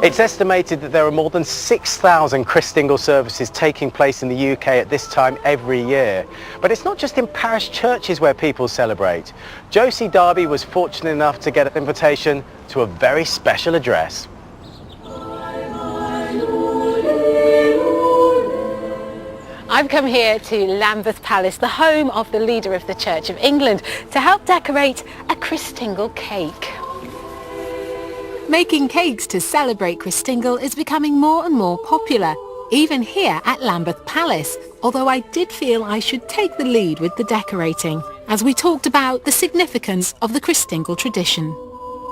It's estimated that there are more than 6,000 Christingle services taking place in the UK at this time every year. But it's not just in parish churches where people celebrate. Josie Darby was fortunate enough to get an invitation to a very special address. I've come here to Lambeth Palace, the home of the leader of the Church of England, to help decorate a Christingle cake. Making cakes to celebrate Christingle is becoming more and more popular, even here at Lambeth Palace, although I did feel I should take the lead with the decorating, as we talked about the significance of the Christingle tradition.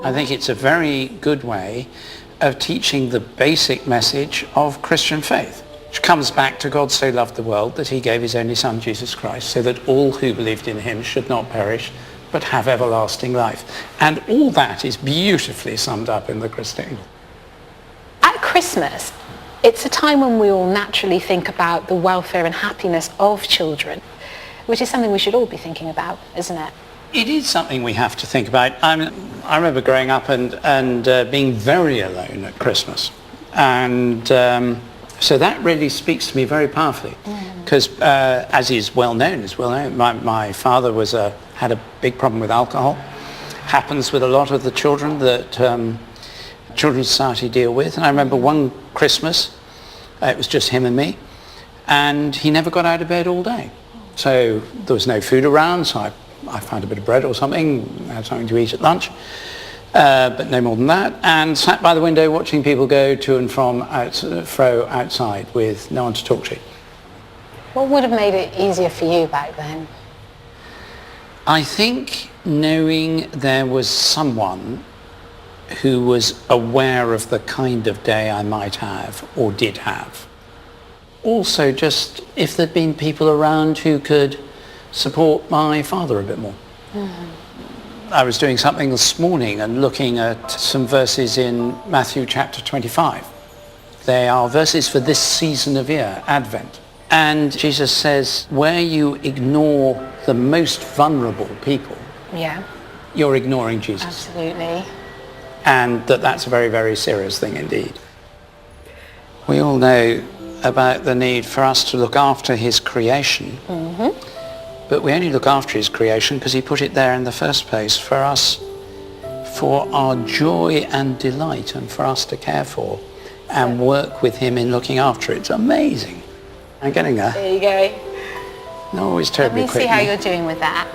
I think it's a very good way of teaching the basic message of Christian faith, which comes back to God so loved the world that he gave his only Son, Jesus Christ, so that all who believed in him should not perish, but have everlasting life. And all that is beautifully summed up in the Christingle. At Christmas, it's a time when we all naturally think about the welfare and happiness of children, which is something we should all be thinking about, isn't it? It is something we have to think about. I remember growing up and being very alone at Christmas. And so that really speaks to me very powerfully. Because as is well known, my father had a big problem with alcohol. Happens with a lot of the children that Children's Society deal with. And I remember one Christmas, it was just him and me, and he never got out of bed all day. So there was no food around, so I found a bit of bread or something, had something to eat at lunch, but no more than that, and sat by the window watching people go to and fro outside with no one to talk to. What would have made it easier for you back then? I think knowing there was someone who was aware of the kind of day I might have or did have. Also, just if there'd been people around who could support my father a bit more. I was doing something this morning and looking at some verses in Matthew chapter 25. They are verses for this season of year, Advent. And Jesus says, where you ignore the most vulnerable people, you're ignoring Jesus. Absolutely. And that's a very, very serious thing indeed. We all know about the need for us to look after his creation. But we only look after his creation because he put it there in the first place for us, for our joy and delight, and for us to care for and work with him in looking after it. It's amazing. I'm getting there. There you go. Not always terribly quick. Let me see how you're doing with that.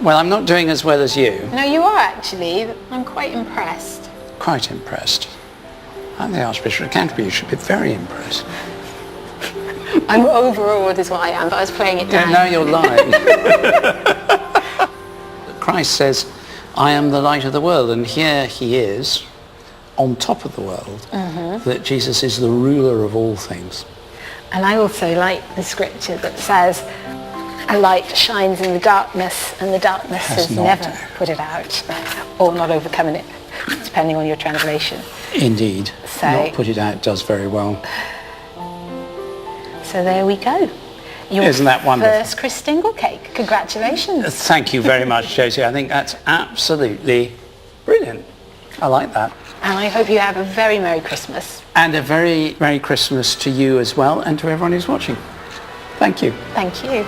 Well, I'm not doing as well as you. No, you are actually. I'm quite impressed. Quite impressed. I'm the Archbishop of Canterbury. You should be very impressed. I'm overawed is what I am, but I was playing it down. Yeah, now you're lying. Christ says, I am the light of the world, and here he is, on top of the world, that Jesus is the ruler of all things. And I also like the scripture that says, a light shines in the darkness, and the darkness has never put it out, or not overcoming it, depending on your translation. Indeed. So, not put it out does very well. So there we go. Isn't that wonderful? First Christingle cake. Congratulations. Thank you very much, Josie. I think that's absolutely brilliant. I like that. And I hope you have a very Merry Christmas. And a very Merry Christmas to you as well, and to everyone who's watching. Thank you. Thank you.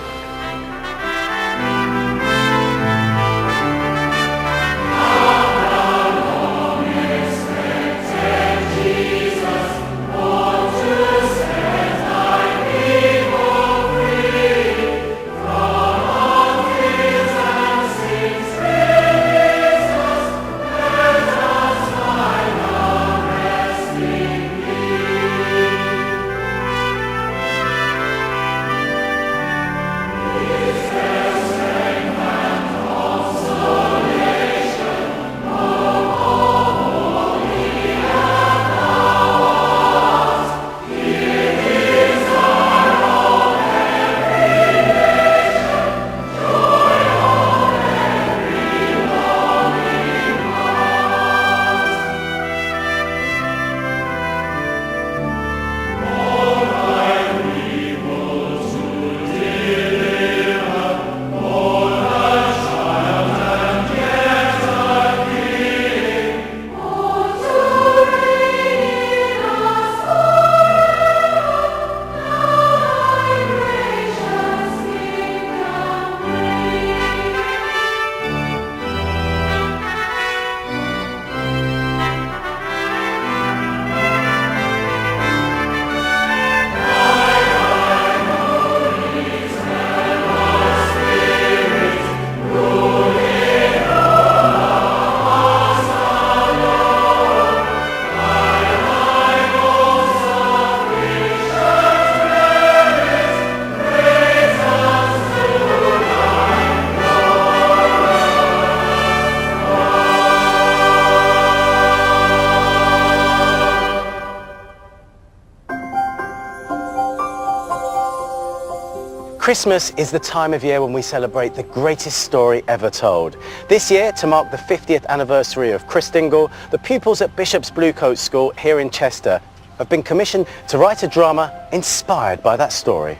Christmas is the time of year when we celebrate the greatest story ever told. This year, to mark the 50th anniversary of Christingle, the pupils at Bishop's Bluecoat School here in Chester have been commissioned to write a drama inspired by that story.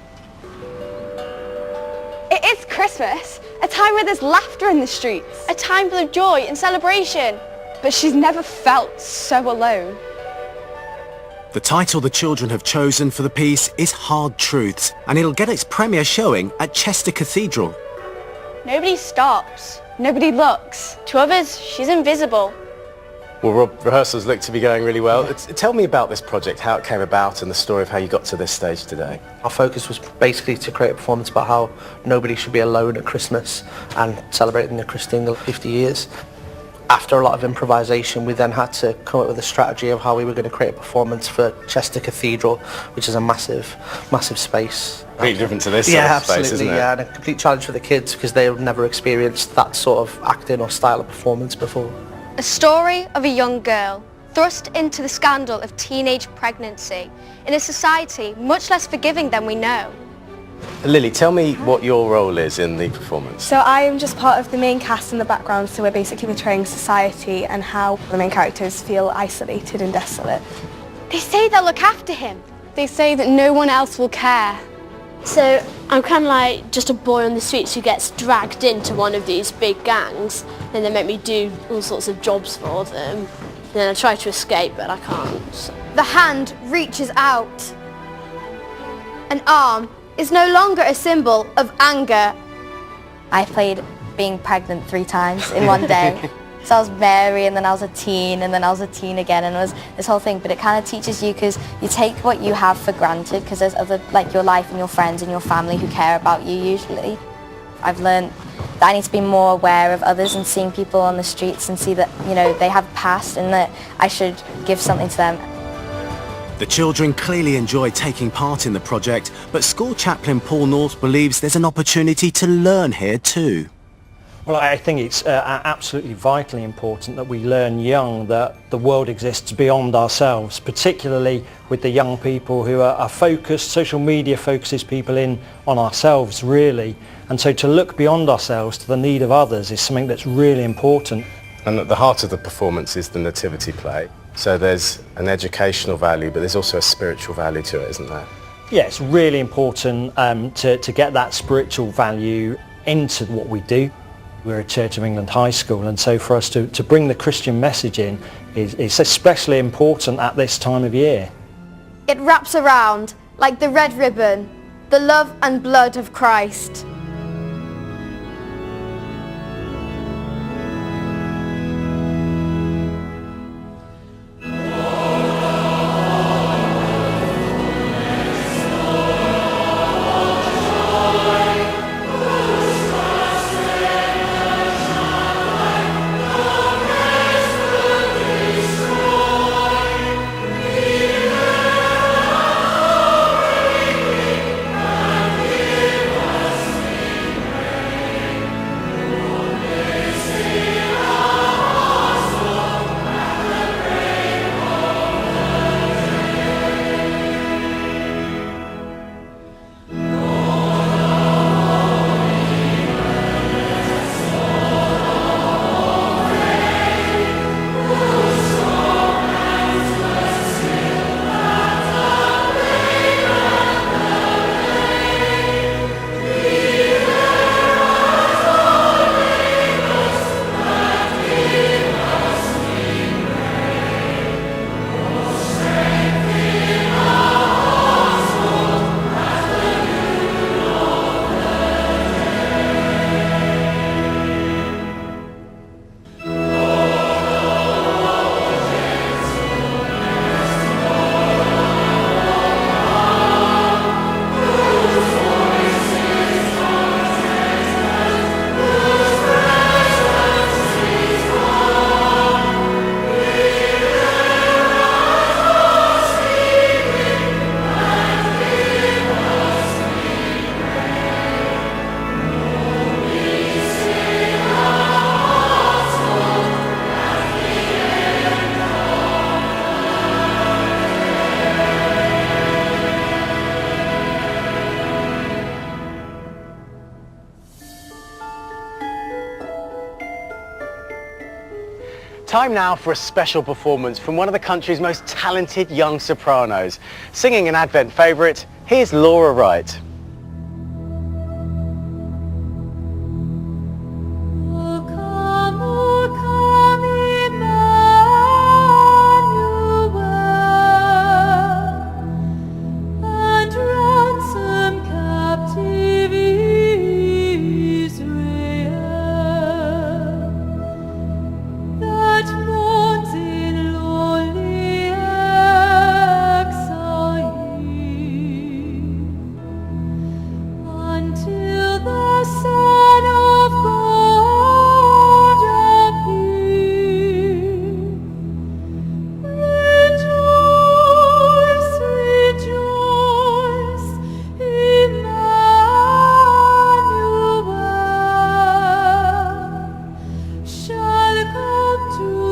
It is Christmas, a time where there's laughter in the streets, a time full of joy and celebration. But she's never felt so alone. The title the children have chosen for the piece is Hard Truths, and it'll get its premiere showing at Chester Cathedral. Nobody stops, nobody looks. To others, she's invisible. Well, rehearsals look to be going really well. Tell me about this project, how it came about and the story of how you got to this stage today. Our focus was basically to create a performance about how nobody should be alone at Christmas and celebrating the Christingle 50 years. After a lot of improvisation, we then had to come up with a strategy of how we were going to create a performance for Chester Cathedral, which is a massive space. Completely different to this sort of absolutely, space, isn't it? Yeah, and a complete challenge for the kids because they've never experienced that sort of acting or style of performance before. A story of a young girl thrust into the scandal of teenage pregnancy in a society much less forgiving than we know. Lily, tell me what your role is in the performance. So I am just part of the main cast in the background, so we're basically portraying society and how the main characters feel isolated and desolate. They say they'll look after him. They say that no one else will care. So I'm kind of like just a boy on the streets who gets dragged into one of these big gangs, and they make me do all sorts of jobs for them. Then I try to escape, but I can't. So. The hand reaches out. An arm is no longer a symbol of anger. I played being pregnant 3 times in one day. So I was Mary, and then I was a teen, and then I was a teen again, and it was this whole thing. But it kind of teaches you, because you take what you have for granted, because there's other, like your life and your friends and your family who care about you usually. I've learned that I need to be more aware of others and seeing people on the streets and see that, you know, they have a past and that I should give something to them. The children clearly enjoy taking part in the project, but school chaplain Paul North believes there's an opportunity to learn here too. Well, I think it's absolutely vitally important that we learn young that the world exists beyond ourselves, particularly with the young people who are focused. Social media focuses people in on ourselves, really. And so to look beyond ourselves to the need of others is something that's really important. And at the heart of the performance is the nativity play. So there's an educational value, but there's also a spiritual value to it, isn't there? Yeah, it's really important to get that spiritual value into what we do. We're a Church of England high school, and so for us to bring the Christian message in is especially important at this time of year. It wraps around like the red ribbon, the love and blood of Christ. Time now for a special performance from one of the country's most talented young sopranos. Singing an Advent favourite, here's Laura Wright. To